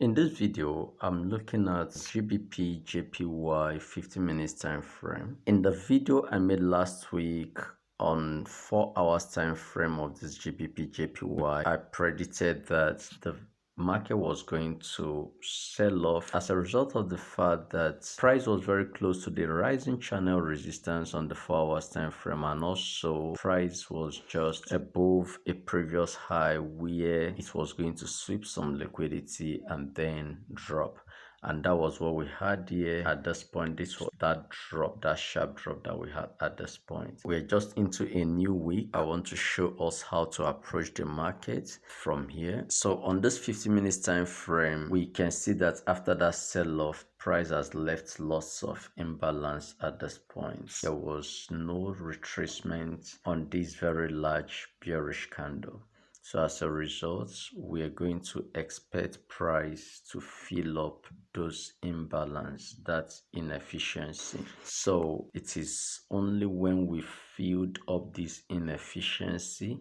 In this video, I'm looking at GBPJPY 15 minutes time frame. In the video I made last week on 4 hours time frame of this GBPJPY, I predicted that the market was going to sell off as a result of the fact that price was very close to the rising channel resistance on the 4 hours time frame, and also price was just above a previous high where it was going to sweep some liquidity and then drop. And that was what we had here at this point. This was that drop, that sharp drop that we had at this point. We're just into a new week. I want to show us how to approach the market from here. So on this 15 minutes time frame, we can see that after that sell-off, price has left lots of imbalance at this point. There was no retracement on this very large bearish candle. So as a result, we are going to expect price to fill up those imbalance, that inefficiency. So it is only when we filled up this inefficiency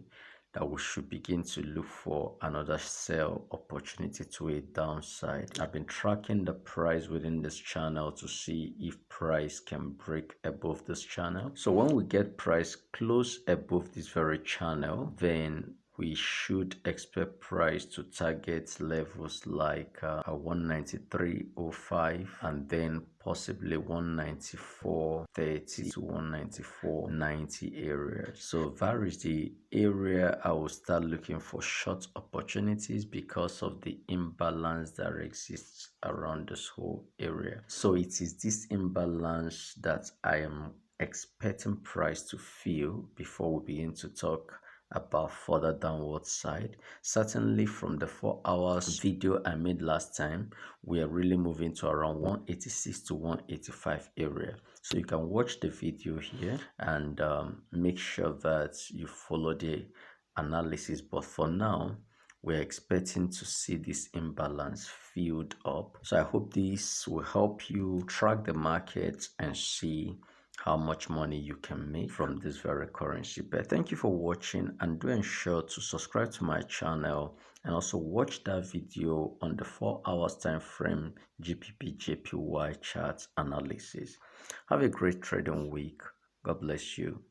that we should begin to look for another sell opportunity to a downside. I've been tracking the price within this channel to see if price can break above this channel. So when we get price close above this very channel, then we should expect price to target levels like 193.05 and then possibly 194.30 to 194.90 area. So that is the area I will start looking for short opportunities because of the imbalance that exists around this whole area. So it is this imbalance that I am expecting price to fill before we begin to talk about further downward side. Certainly from the 4 hours video I made last time, we are really moving to around 186 to 185 area. So you can watch the video here and make sure that you follow the analysis. But for now, we're expecting to see this imbalance filled up. So I hope this will help you track the market and see how much money you can make from this very currency. But thank you for watching, and do ensure to subscribe to my channel and also watch that video on the 4 hours time frame GBPJPY chart analysis. Have a great trading week. God bless you.